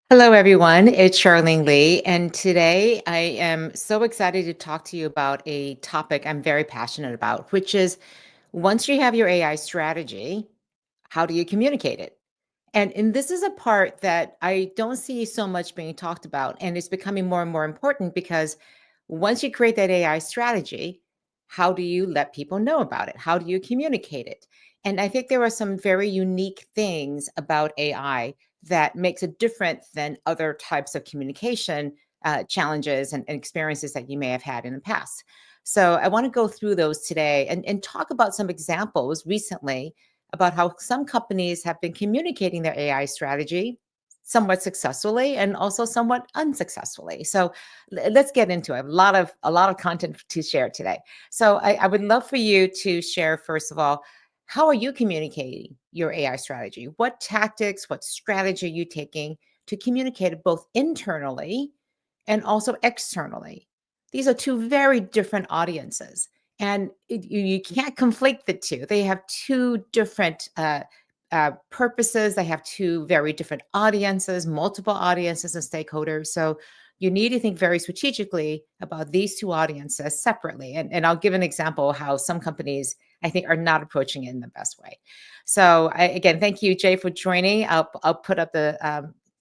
Hello, everyone. It's Charlene Lee, and today I am so excited to talk to you about a topic I'm very passionate about, which is once you have your AI strategy, how do you communicate it? And this is a part that I don't see so much being talked about, and it's becoming more and more important because once you create that AI strategy, how do you let people know about it? How do you communicate it? And I think there are some very unique things about AI that makes it different than other types of communication challenges and experiences that you may have had in the past. So I want to go through those today and talk about some examples recently about how some companies have been communicating their AI strategy somewhat successfully and also somewhat unsuccessfully. So let's get into it. A lot of content to share today. So I would love for you to share first of all, how are you communicating your AI strategy? What tactics, what strategy are you taking to communicate it both internally and also externally? These are two very different audiences. And you can't conflate the two. They have two different purposes. They have two very different audiences, multiple audiences and stakeholders. So you need to think very strategically about these two audiences separately. And I'll give an example of how some companies, I think, are not approaching it in the best way. So again, thank you, Jay, for joining. I'll put up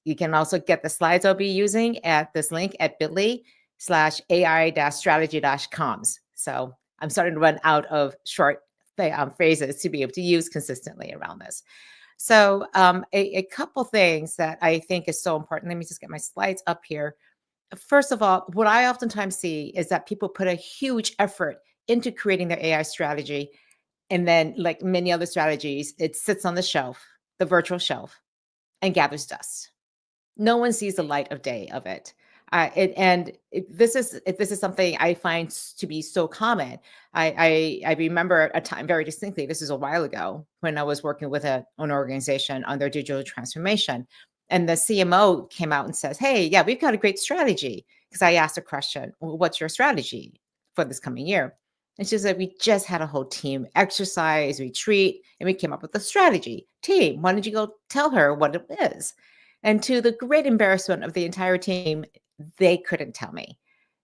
you can also get the slides I'll be using at this link at bit.ly/ai-strategy.coms. So I'm starting to run out of short phrases to be able to use consistently around this. So a couple things that I think is so important. Let me just get my slides up here. First of all, what I oftentimes see is that people put a huge effort into creating their AI strategy. And then, like many other strategies, it sits on the shelf, the virtual shelf, and gathers dust. No one sees the light of day of it. This is something I find to be so common. I remember a time very distinctly. This is a while ago when I was working with an organization on their digital transformation, and the CMO came out and says, "Hey, yeah, we've got a great strategy." Because I asked a question, well, "What's your strategy for this coming year?" And she said, "We just had a whole team exercise retreat, and we came up with a strategy. Team, why don't you go tell her what it is?" And to the great embarrassment of the entire team, they couldn't tell me.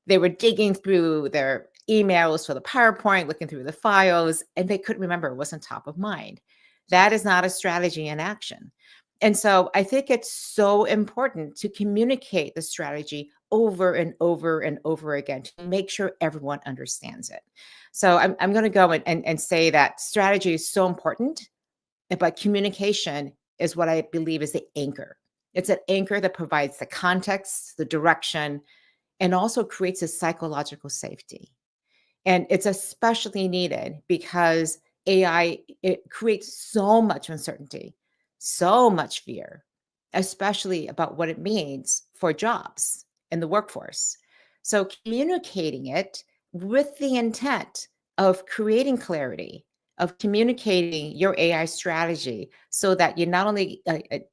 They were digging through their emails for the PowerPoint, looking through the files, and they couldn't remember. It wasn't top of mind. That is not a strategy in action. And so I think it's so important to communicate the strategy over and over and over again to make sure everyone understands it. So I'm going to go and say that strategy is so important, but communication is what I believe is the anchor. It's an anchor that provides the context, the direction, and also creates a psychological safety. And it's especially needed because AI, it creates so much uncertainty, so much fear, especially about what it means for jobs in the workforce. So communicating it with the intent of creating clarity, of communicating your AI strategy so that you not only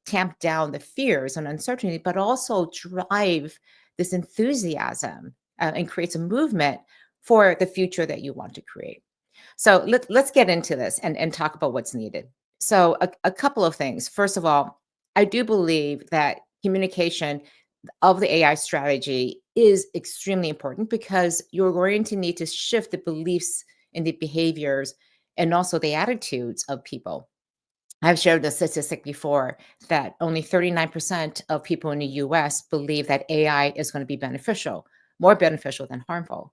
tamp down the fears and uncertainty, but also drive this enthusiasm and creates a movement for the future that you want to create. So let's get into this and talk about what's needed. So a couple of things. First of all, I do believe that communication of the AI strategy is extremely important because you're going to need to shift the beliefs and the behaviors and also the attitudes of people. I've shared the statistic before that only 39% of people in the US believe that AI is going to be beneficial, more beneficial than harmful.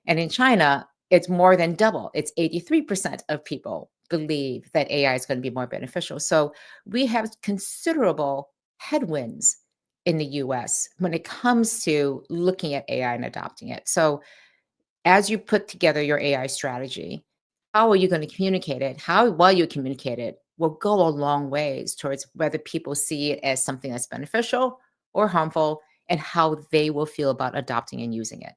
And in China, it's more than double. It's 83% of people believe that AI is going to be more beneficial. So we have considerable headwinds in the US when it comes to looking at AI and adopting it. So as you put together your AI strategy, how are you going to communicate it? How well you communicate it will go a long ways towards whether people see it as something that's beneficial or harmful and how they will feel about adopting and using it.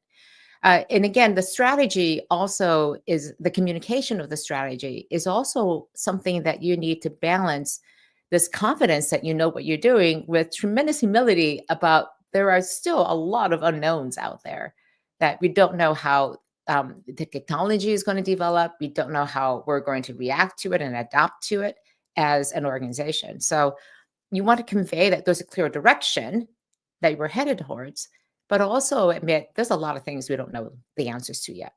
And again, the strategy also is the communication of the strategy is also something that you need to balance this confidence that you know what you're doing with tremendous humility about there are still a lot of unknowns out there that we don't know how the technology is going to develop. We don't know how we're going to react to it and adapt to it as an organization. So you want to convey that there's a clear direction that we're headed towards, but also admit there's a lot of things we don't know the answers to yet.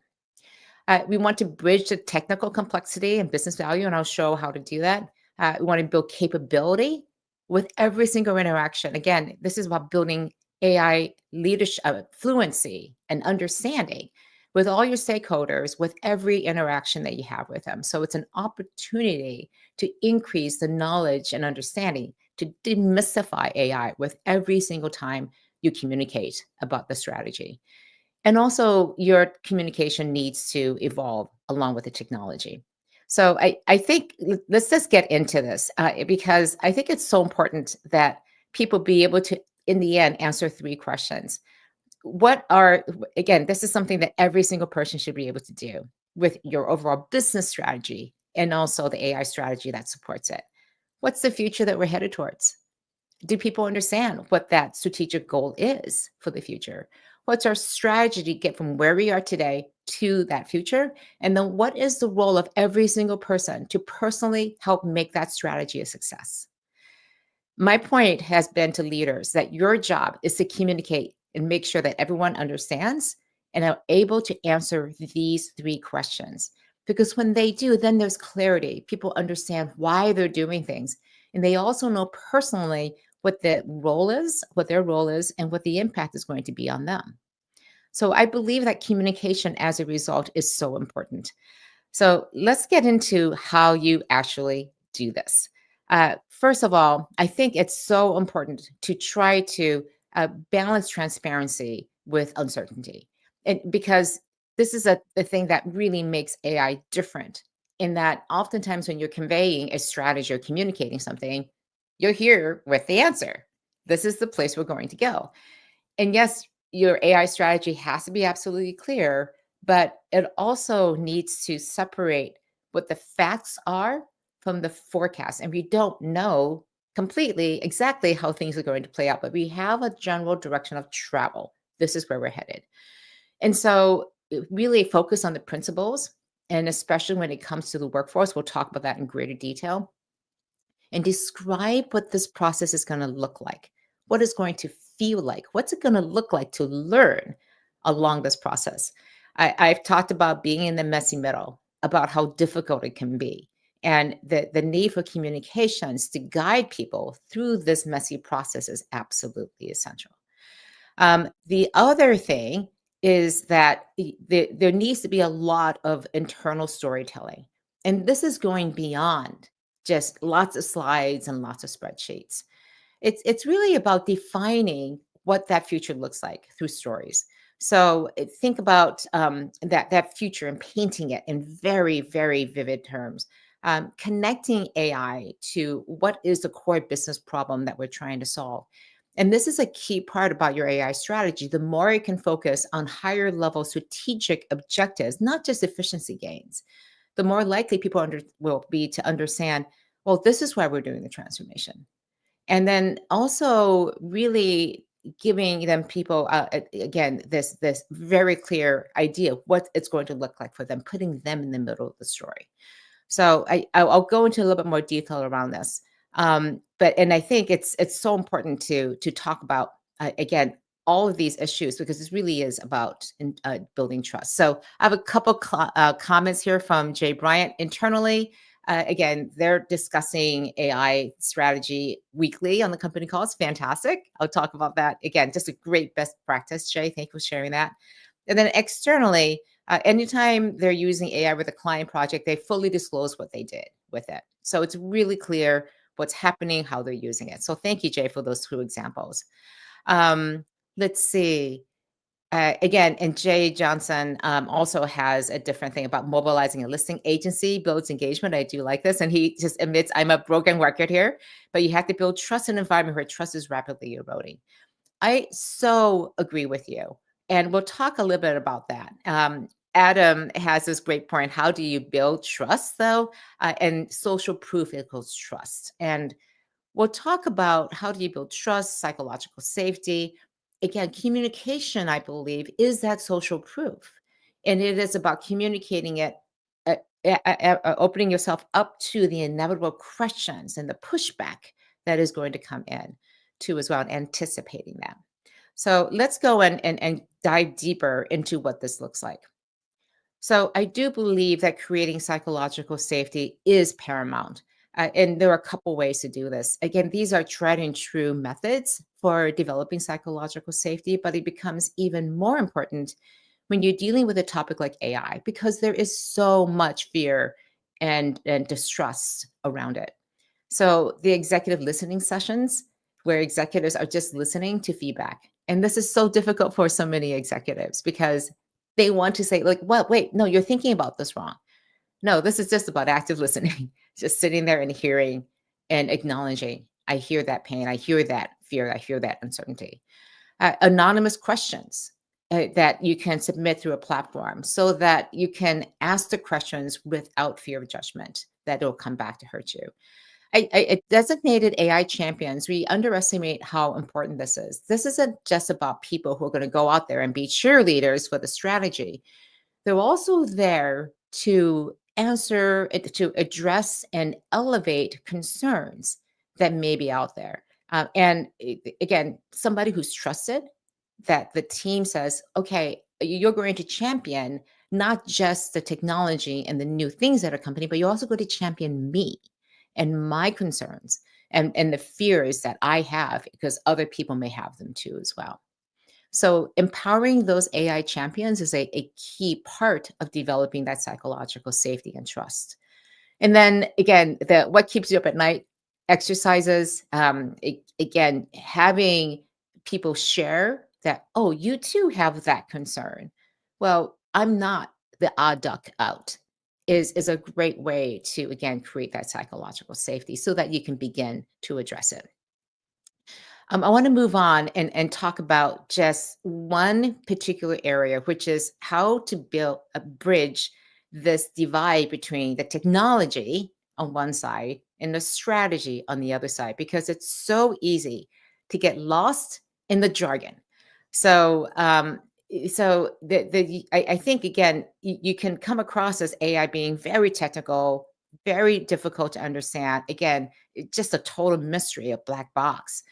We want to bridge the technical complexity and business value, and I'll show how to do that. We want to build capability with every single interaction. Again, this is about building AI leadership, fluency, and understanding with all your stakeholders with every interaction that you have with them. So it's an opportunity to increase the knowledge and understanding, to demystify AI with every single time you communicate about the strategy. And also, your communication needs to evolve along with the technology. So I think let's just get into this because I think it's so important that people be able to, in the end, answer three questions. What are, again, this is something that every single person should be able to do with your overall business strategy and also the AI strategy that supports it. What's the future that we're headed towards? Do people understand what that strategic goal is for the future? What's our strategy to get from where we are today to that future? And then what is the role of every single person to personally help make that strategy a success? My point has been to leaders that your job is to communicate and make sure that everyone understands and are able to answer these three questions. Because when they do, then there's clarity. People understand why they're doing things. And they also know personally what the role is, what their role is, and what the impact is going to be on them. So I believe that communication as a result is so important. So let's get into how you actually do this. First of all, I think it's so important to try to balance transparency with uncertainty. And because this is a thing that really makes AI different, in that oftentimes when you're conveying a strategy or communicating something, you're here with the answer. This is the place we're going to go. And yes, your AI strategy has to be absolutely clear, but it also needs to separate what the facts are from the forecast. And we don't know completely exactly how things are going to play out, but we have a general direction of travel. This is where we're headed. And so, really focus on the principles. And especially when it comes to the workforce, we'll talk about that in greater detail and describe what this process is going to look like, what it's going to feel like, what's it going to look like to learn along this process. I've talked about being in the messy middle, about how difficult it can be, and the need for communications to guide people through this messy process is absolutely essential. The other thing is that there needs to be a lot of internal storytelling. And this is going beyond just lots of slides and lots of spreadsheets. It's really about defining what that future looks like through stories. So think about that future and painting it in very, very vivid terms. Connecting AI to what is the core business problem that we're trying to solve. And this is a key part about your AI strategy. The more it can focus on higher level strategic objectives, not just efficiency gains, the more likely people will be to understand, well, this is why we're doing the transformation. And then also really giving them people again this very clear idea of what it's going to look like for them, putting them in the middle of the story. So I'll go into a little bit more detail around this. But and I think it's so important to talk about again all of these issues because this really is about building trust. So I have a couple comments here from Jay Bryant internally. Again, they're discussing AI strategy weekly on the company call. It's fantastic. I'll talk about that again. Just a great best practice, Jay. Thank you for sharing that. And then externally, anytime they're using AI with a client project, they fully disclose what they did with it. So it's really clear what's happening, how they're using it. So thank you, Jay, for those two examples. Let's see. Again, and Jay Johnson also has a different thing about mobilizing a listing agency builds engagement. I do like this. And he just admits, I'm a broken record here, but you have to build trust in an environment where trust is rapidly eroding. I so agree with you. And we'll talk a little bit about that. Adam has this great point. How do you build trust, though? And social proof equals trust. And we'll talk about how do you build trust, psychological safety. Again, communication, I believe, is that social proof. And it is about communicating it, opening yourself up to the inevitable questions and the pushback that is going to come in too as well, and anticipating that. So let's go and dive deeper into what this looks like. So I do believe that creating psychological safety is paramount. And there are a couple ways to do this. Again, these are tried and true methods for developing psychological safety, but it becomes even more important when you're dealing with a topic like AI because there is so much fear and distrust around it. So the executive listening sessions where executives are just listening to feedback. And this is so difficult for so many executives because they want to say, like, well, wait, no, you're thinking about this wrong. No, this is just about active listening, just sitting there and hearing and acknowledging. I hear that pain. I hear that fear. I hear that uncertainty. Anonymous questions that you can submit through a platform so that you can ask the questions without fear of judgment that will come back to hurt you. Designated AI champions, we underestimate how important this is. This isn't just about people who are going to go out there and be cheerleaders for the strategy. They're also there to to address and elevate concerns that may be out there. Again, somebody who's trusted, that the team says, okay, you're going to champion not just the technology and the new things that are coming, but you're also going to champion me and my concerns and the fears that I have because other people may have them too as well. So empowering those AI champions is a key part of developing that psychological safety and trust. And then again, the what keeps you up at night exercises. Again, having people share that, oh, you too have that concern. Well, I'm not the odd duck out. Is a great way to again create that psychological safety so that you can begin to address it. I want to move on and talk about just one particular area, which is how to build a bridge this divide between the technology on one side and the strategy on the other side, because it's so easy to get lost in the jargon. So, I think again, you can come across as AI being very technical, very difficult to understand. Again, it's just a total mystery, a black box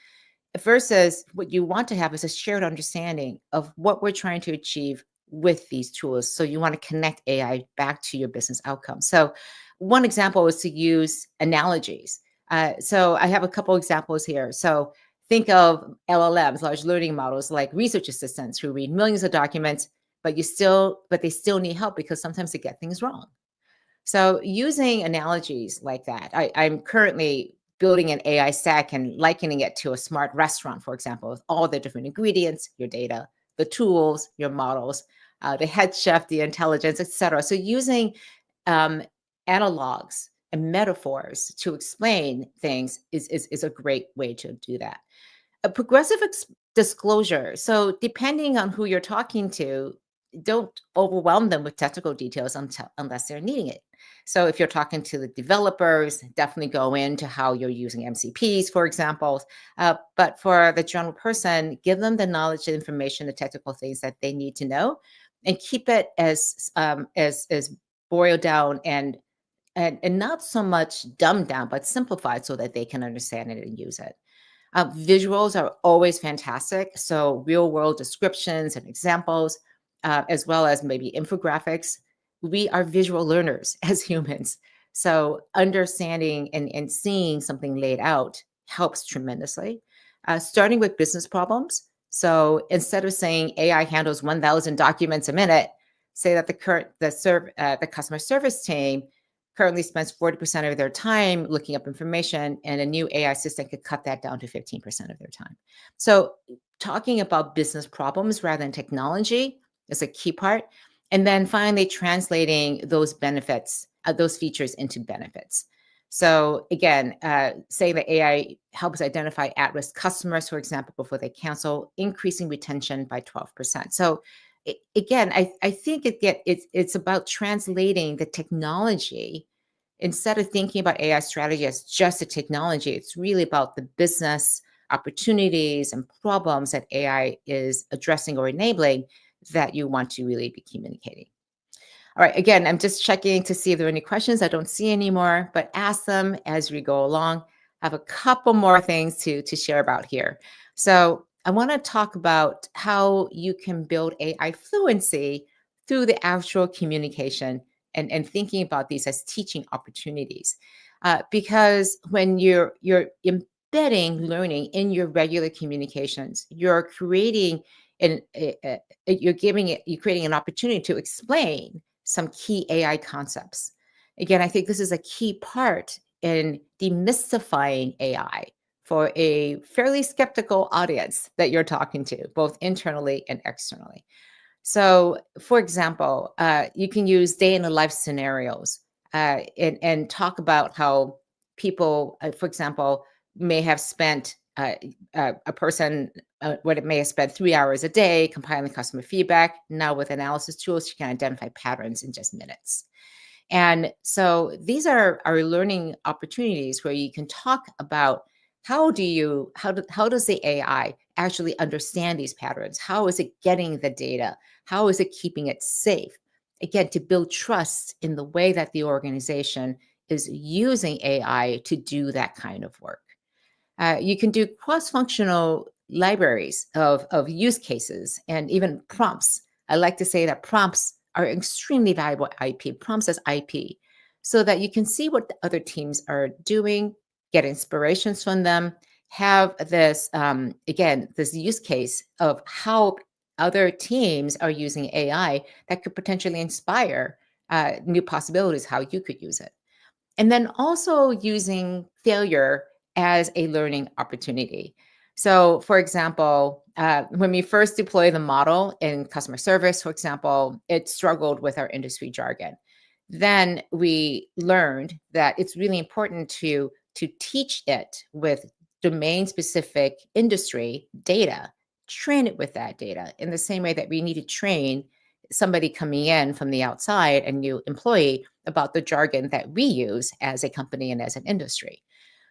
versus what you want to have is a shared understanding of what we're trying to achieve with these tools. So you want to connect AI back to your business outcomes. So one example is to use analogies. So I have a couple examples here. So think of LLMs, large learning models, like research assistants who read millions of documents, but they still need help because sometimes they get things wrong. So using analogies like that, I'm currently building an AI stack and likening it to a smart restaurant, for example, with all the different ingredients, your data, the tools, your models, the head chef, the intelligence, etc. So using um, analogs and metaphors to explain things is a great way to do that. A progressive disclosure. So, depending on who you're talking to, don't overwhelm them with technical details unless they're needing it. So, if you're talking to the developers, definitely go into how you're using MCPs, for example. But for the general person, give them the knowledge, the information, the technical things that they need to know, and keep it as boiled down and not so much dumbed down, but simplified so that they can understand it and use it. Visuals are always fantastic. So, real world descriptions and examples, as well as maybe infographics. We are visual learners as humans. So, understanding and seeing something laid out helps tremendously. Starting with business problems. So, instead of saying AI handles 1,000 documents a minute, say that the customer service team currently spends 40% of their time looking up information, and a new AI assistant could cut that down to 15% of their time. So, talking about business problems rather than technology is a key part. And then finally, translating those benefits, those features into benefits. So, again, say that AI helps identify at risk customers, for example, before they cancel, increasing retention by 12%. So, again, I think it's about translating the technology instead of thinking about AI strategy as just a technology. It's really about the business opportunities and problems that AI is addressing or enabling that you want to really be communicating. All right, again, I'm just checking to see if there are any questions. I don't see any more, but ask them as we go along. I have a couple more things to share about here. So I want to talk about how you can build AI fluency through the actual communication and thinking about these as teaching opportunities. Because when you're embedding learning in your regular communications, you're creating you're creating an opportunity to explain some key AI concepts. Again, I think this is a key part in demystifying AI for a fairly skeptical audience that you're talking to, both internally and externally. So, for example, you can use day in the life scenarios and talk about how people, for example, may have spent a person, what it may have spent 3 hours a day compiling customer feedback. Now, with analysis tools, you can identify patterns in just minutes. And so these are learning opportunities where you can talk about how does the AI actually understand these patterns? How is it getting the data? How is it keeping it safe? Again, to build trust in the way that the organization is using AI to do that kind of work. You can do cross-functional libraries of use cases and even prompts. I like to say that prompts are extremely valuable IP, prompts as IP, so that you can see what the other teams are doing, get inspirations from them, have this, again, this use case of how other teams are using AI that could potentially inspire new possibilities, how you could use it. And then also using failure as a learning opportunity. So, for example, when we first deployed the model in customer service, for example, it struggled with our industry jargon. Then we learned that it's really important to teach it with domain specific industry data, train it with that data in the same way that we need to train somebody coming in from the outside, a new employee, about the jargon that we use as a company and as an industry.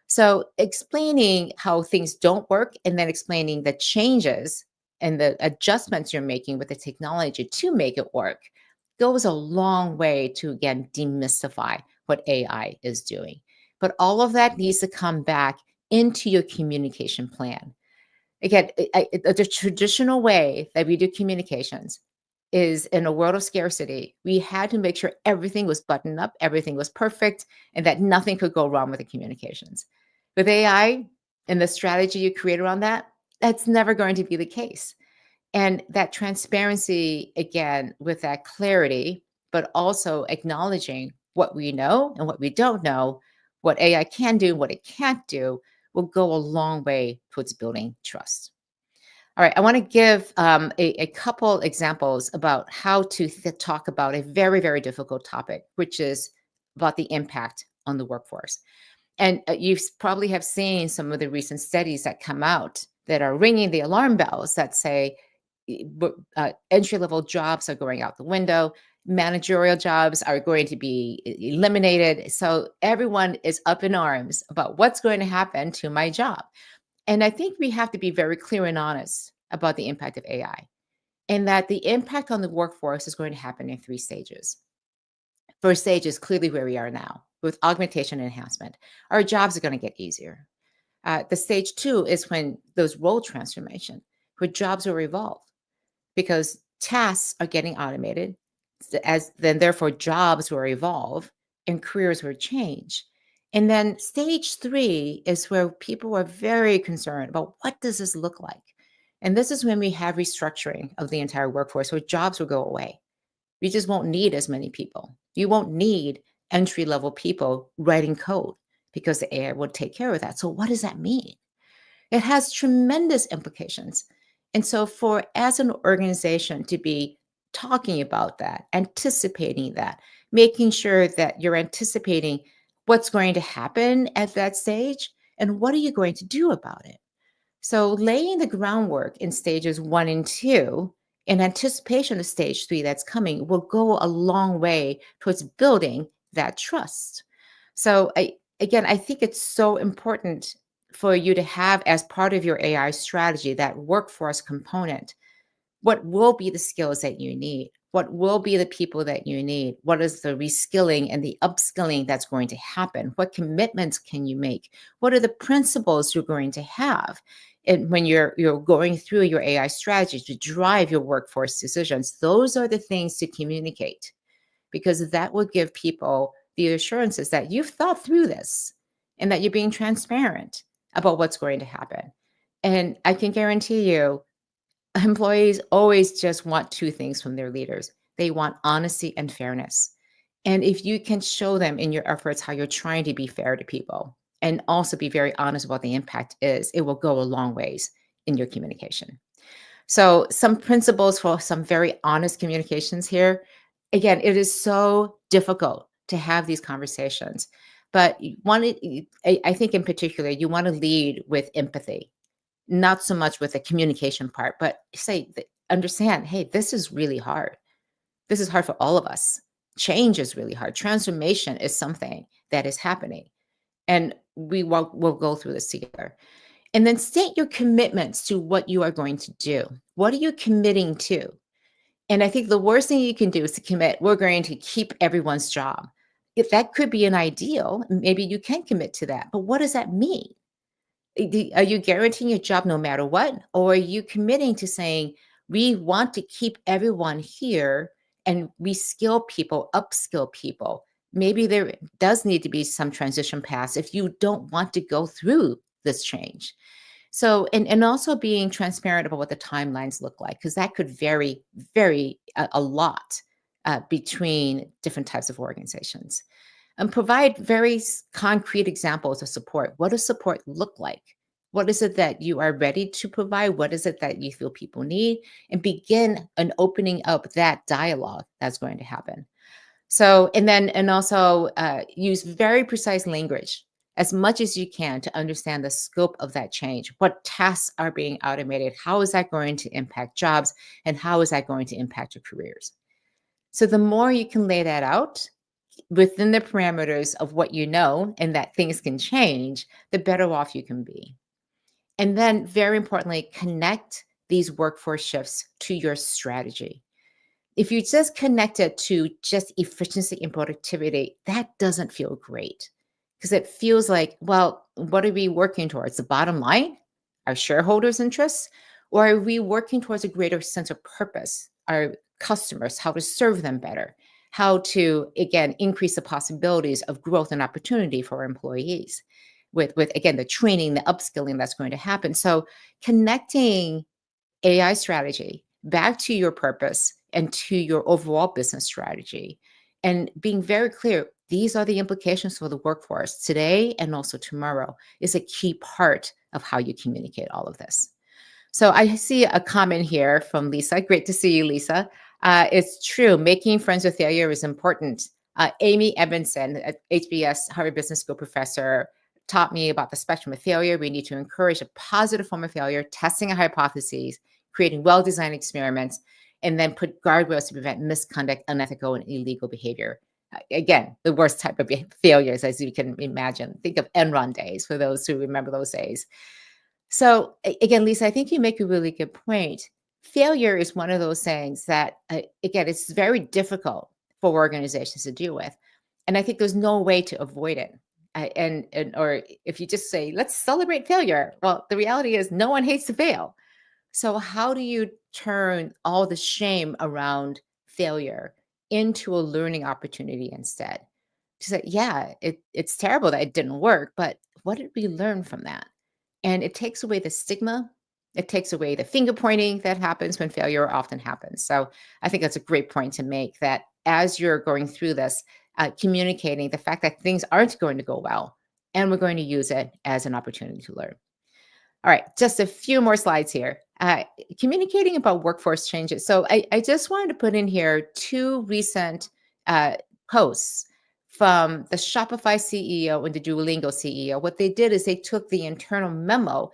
So, explaining how things don't work and then explaining the changes and the adjustments you're making with the technology to make it work goes a long way to, again, demystify what AI is doing. But all of that needs to come back into your communication plan. Again, the traditional way that we do communications is in a world of scarcity. We had to make sure everything was buttoned up, everything was perfect, and that nothing could go wrong with the communications. With AI and the strategy you create around that, that's never going to be the case. And that transparency, again, with that clarity, but also acknowledging what we know and what we don't know, what AI can do, what it can't do, will go a long way towards building trust. All right, I want to give a couple examples about how to talk about a very, very difficult topic, which is about the impact on the workforce. And you probably have seen some of the recent studies that come out that are ringing the alarm bells that say entry level jobs are going out the window, managerial jobs are going to be eliminated. So everyone is up in arms about what's going to happen to my job. And I think we have to be very clear and honest about the impact of AI, and that the impact on the workforce is going to happen in three stages. First stage is clearly where we are now with augmentation and enhancement. Our jobs are going to get easier. The stage two is when those role transformation, where jobs will evolve because tasks are getting automated, as then therefore jobs will evolve and careers will change. And then stage three is where people are very concerned about what does this look like? And this is when we have restructuring of the entire workforce, where jobs will go away. We just won't need as many people. You won't need entry level people writing code because the AI will take care of that. So what does that mean? It has tremendous implications. And so, for as an organization to be talking about that, anticipating that, making sure that you're anticipating what's going to happen at that stage and what are you going to do about it. So, laying the groundwork in stages one and two in anticipation of stage three that's coming will go a long way towards building that trust. So, again, I think it's so important for you to have as part of your AI strategy that workforce component. What will be the skills that you need? What will be the people that you need? What is the reskilling and the upskilling that's going to happen? What commitments can you make? What are the principles you're going to have? And when you're going through your AI strategy to drive your workforce decisions, those are the things to communicate, because that will give people the assurances that you've thought through this and that you're being transparent about what's going to happen. And I can guarantee you, employees always just want two things from their leaders. They want honesty and fairness. And if you can show them in your efforts how you're trying to be fair to people and also be very honest about what the impact is, it will go a long ways in your communication. So, some principles for some very honest communications here. Again, it is so difficult to have these conversations, but I think in particular, you want to lead with empathy, not so much with the communication part, but understand, hey, this is really hard. This is hard for all of us. Change is really hard. Transformation is something that is happening. And we'll go through this together. And then state your commitments to what you are going to do. What are you committing to? And I think the worst thing you can do is to commit, we're going to keep everyone's job. If that could be an ideal, maybe you can commit to that. But what does that mean? Are you guaranteeing your job no matter what? Or are you committing to saying, we want to keep everyone here and reskill people, upskill people? Maybe there does need to be some transition paths if you don't want to go through this change. So, and also being transparent about what the timelines look like, because that could vary a lot between different types of organizations. And provide very concrete examples of support. What does support look like? What is it that you are ready to provide? What is it that you feel people need? And begin an opening up that dialogue that's going to happen. So, and also use very precise language as much as you can to understand the scope of that change. What tasks are being automated? How is that going to impact jobs? And how is that going to impact your careers? So, the more you can lay that out within the parameters of what you know and that things can change, the better off you can be. And then, very importantly, connect these workforce shifts to your strategy. If you just connect it to just efficiency and productivity, that doesn't feel great, because it feels like, well, what are we working towards? The bottom line, our shareholders' interests, or are we working towards a greater sense of purpose, our customers, how to serve them better, how to, again, increase the possibilities of growth and opportunity for our employees with again, the training, the upskilling that's going to happen. So connecting AI strategy back to your purpose and to your overall business strategy, and being very clear, these are the implications for the workforce today and also tomorrow, is a key part of how you communicate all of this. So I see a comment here from Lisa. Great to see you, Lisa. It's true. Making friends with failure is important. Amy Evanson, at HBS Harvard Business School professor, taught me about the spectrum of failure. We need to encourage a positive form of failure, testing a hypothesis, creating well-designed experiments, and then put guardrails to prevent misconduct, unethical, and illegal behavior. Again, the worst type of failures, as you can imagine. Think of Enron days, for those who remember those days. So again, Lisa, I think you make a really good point. Failure is one of those things that, again, it's very difficult for organizations to deal with. And I think there's no way to avoid it. Or if you just say, let's celebrate failure. Well, the reality is no one hates to fail. So how do you turn all the shame around failure into a learning opportunity instead? To say, yeah, it's terrible that it didn't work, but what did we learn from that? And it takes away the stigma. It takes away the finger pointing that happens when failure often happens. So I think that's a great point to make, that as you're going through this, communicating the fact that things aren't going to go well, and we're going to use it as an opportunity to learn. All right, just a few more slides here. Communicating about workforce changes. So I just wanted to put in here two recent posts from the Shopify CEO and the Duolingo CEO. What they did is they took the internal memo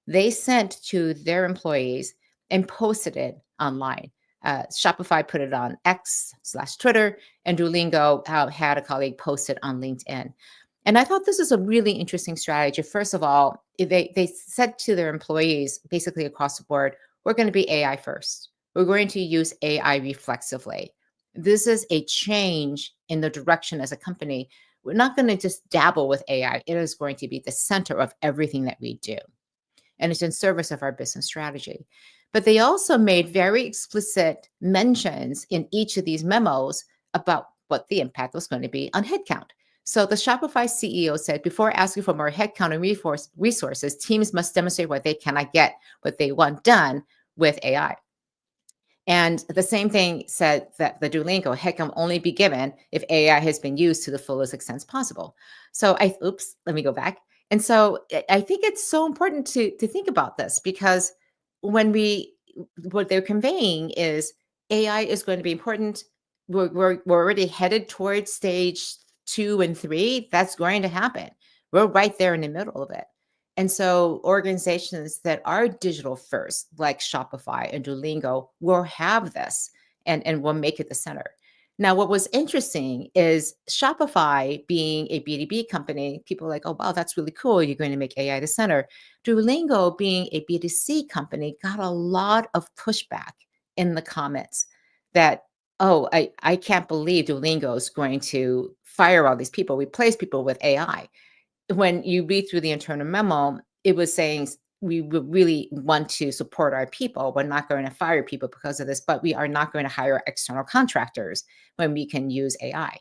they sent to their employees and posted it online. Shopify put it on X/Twitter, and Duolingo had a colleague post it on LinkedIn. And I thought this is a really interesting strategy. First of all, they said to their employees, basically across the board, we're going to be AI first. We're going to use AI reflexively. This is a change in the direction as a company. We're not going to just dabble with AI. It is going to be the center of everything that we do. and it's in service of our business strategy. But they also made very explicit mentions in each of these memos about what the impact was going to be on headcount. So the Shopify CEO said, before asking for more headcount and resources, teams must demonstrate what they cannot get, what they want done with AI. And the same thing said that the Duolingo head can only be given if AI has been used to the fullest extent possible. So let me go back. And so I think it's so important to think about this because when what they're conveying is AI is going to be important. We're already headed towards stage 2 and 3. That's going to happen. We're right there in the middle of it. And so organizations that are digital first, like Shopify and Duolingo, will have this and will make it the center. Now, what was interesting is Shopify being a B2B company, people are like, oh, wow, that's really cool. You're going to make AI the center. Duolingo being a B2C company got a lot of pushback in the comments that, oh, I can't believe Duolingo is going to fire all these people, replace people with AI. When you read through the internal memo, it was saying we really want to support our people. We're not going to fire people because of this, but we are not going to hire external contractors when we can use AI.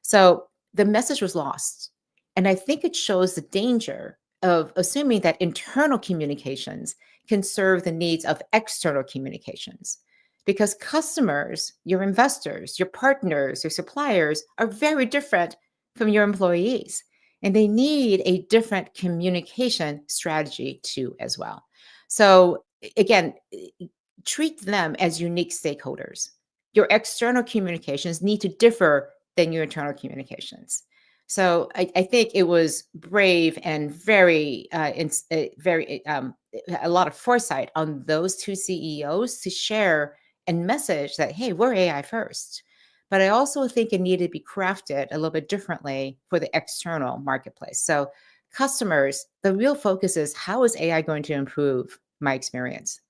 So the message was lost. And I think it shows the danger of assuming that internal communications can serve the needs of external communications. Because customers, your investors, your partners, your suppliers are very different from your employees. And they need a different communication strategy too, as well. So, again, treat them as unique stakeholders. Your external communications need to differ than your internal communications. So, I think it was brave and a lot of foresight on those two CEOs to share and message that, hey, we're AI first. But I also think it needed to be crafted a little bit differently for the external marketplace. So, customers, the real focus is, how is AI going to improve my experience?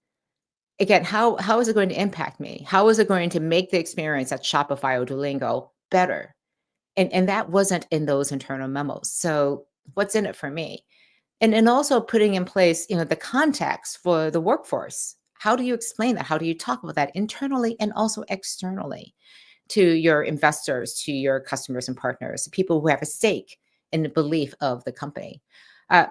Again, how is it going to impact me? How is it going to make the experience at Shopify or Duolingo better? And that wasn't in those internal memos. So, what's in it for me? And also putting in place, the context for the workforce. How do you explain that? How do you talk about that internally and also externally to your investors, to your customers and partners, people who have a stake in the belief of the company?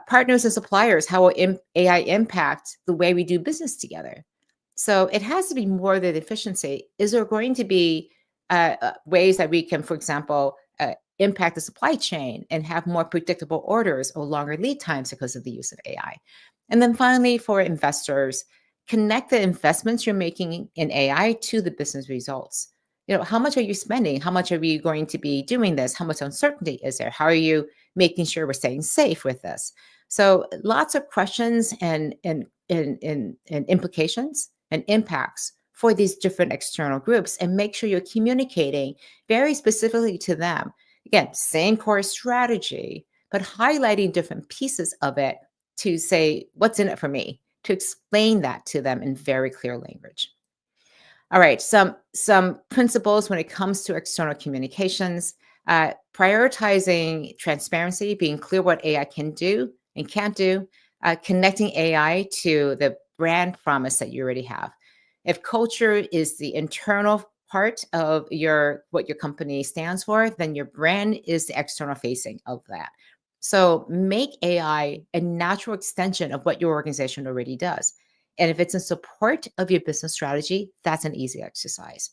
Partners and suppliers, how will AI impact the way we do business together? So it has to be more than efficiency. Is there going to be ways that we can, for example, impact the supply chain and have more predictable orders or longer lead times because of the use of AI? And then finally, for investors, connect the investments you're making in AI to the business results. How much are you spending? How much are we going to be doing this? How much uncertainty is there? How are you making sure we're staying safe with this? So lots of questions and implications and impacts for these different external groups, and make sure you're communicating very specifically to them. Again, same core strategy, but highlighting different pieces of it to say, what's in it for me? To explain that to them in very clear language. All right, some principles when it comes to external communications. Prioritizing transparency, being clear what AI can do and can't do, connecting AI to the brand promise that you already have. If culture is the internal part of what your company stands for, then your brand is the external facing of that. So make AI a natural extension of what your organization already does. And if it's in support of your business strategy, that's an easy exercise.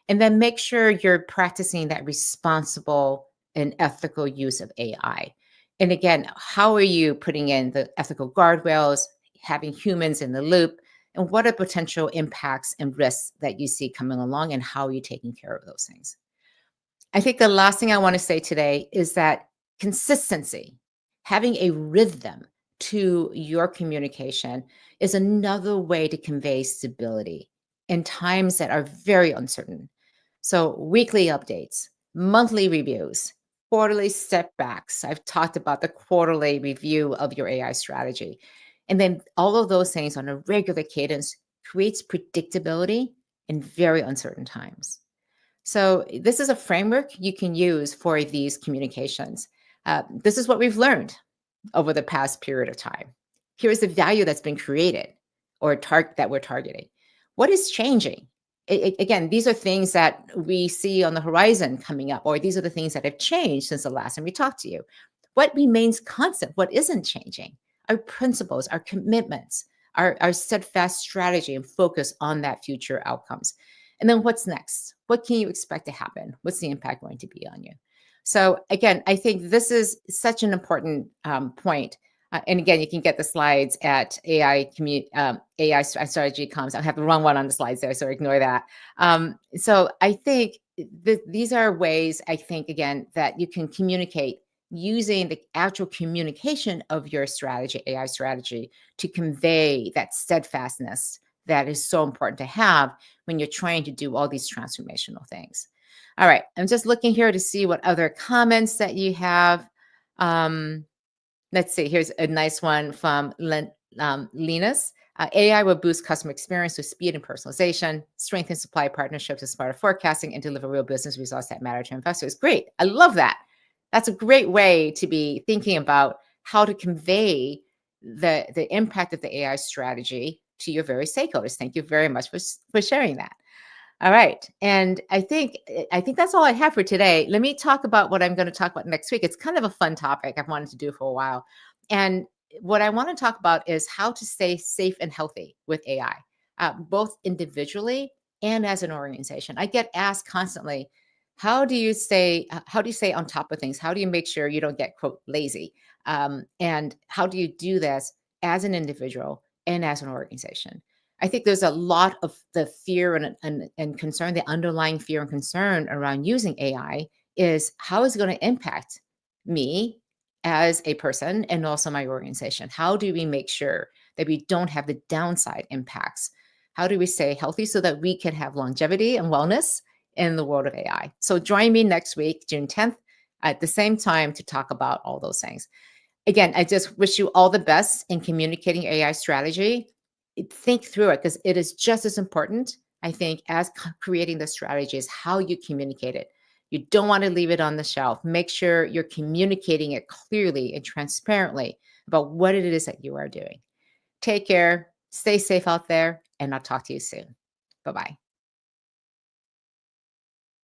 And then make sure you're practicing that responsible and ethical use of AI. And again, how are you putting in the ethical guardrails, having humans in the loop, and what are potential impacts and risks that you see coming along, and how are you taking care of those things? I think the last thing I want to say today is that consistency, having a rhythm to your communication, is another way to convey stability in times that are very uncertain. So, weekly updates, monthly reviews, quarterly step backs. I've talked about the quarterly review of your AI strategy. And then all of those things on a regular cadence creates predictability in very uncertain times. So, this is a framework you can use for these communications. This is what we've learned over the past period of time. Here's the value that's been created or that we're targeting. What is changing? Again, these are things that we see on the horizon coming up, or these are the things that have changed since the last time we talked to you. What remains constant? What isn't changing? Our principles, our commitments, our steadfast strategy and focus on that future outcomes. And then what's next? What can you expect to happen? What's the impact going to be on you? So again, I think this is such an important point. And again, you can get the slides at AI strategy comes. I have the wrong one on the slides there, so ignore that. So I think these are ways, I think, again, that you can communicate using the actual communication of your strategy, AI strategy, to convey that steadfastness that is so important to have when you're trying to do all these transformational things. All right, I'm just looking here to see what other comments that you have. Let's see, here's a nice one from Linus. AI will boost customer experience with speed and personalization, strengthen supply partnerships with smarter forecasting, and deliver real business results that matter to investors. Great. I love that. That's a great way to be thinking about how to convey the impact of the AI strategy to your very stakeholders. Thank you very much for sharing that. All right. And I think that's all I have for today. Let me talk about what I'm going to talk about next week. It's kind of a fun topic I've wanted to do for a while. And what I want to talk about is how to stay safe and healthy with AI, both individually and as an organization. I get asked constantly, how do you stay on top of things? How do you make sure you don't get, quote, lazy? And how do you do this as an individual and as an organization? I think there's a lot of the fear and concern, the underlying fear and concern around using AI is how is it going to impact me as a person and also my organization? How do we make sure that we don't have the downside impacts? How do we stay healthy so that we can have longevity and wellness in the world of AI? So join me next week, June 10th, at the same time to talk about all those things. Again, I just wish you all the best in communicating AI strategy. Think through it because it is just as important, I think, as creating the strategy is how you communicate it. You don't want to leave it on the shelf. Make sure you're communicating it clearly and transparently about what it is that you are doing. Take care, stay safe out there, and I'll talk to you soon. Bye-bye.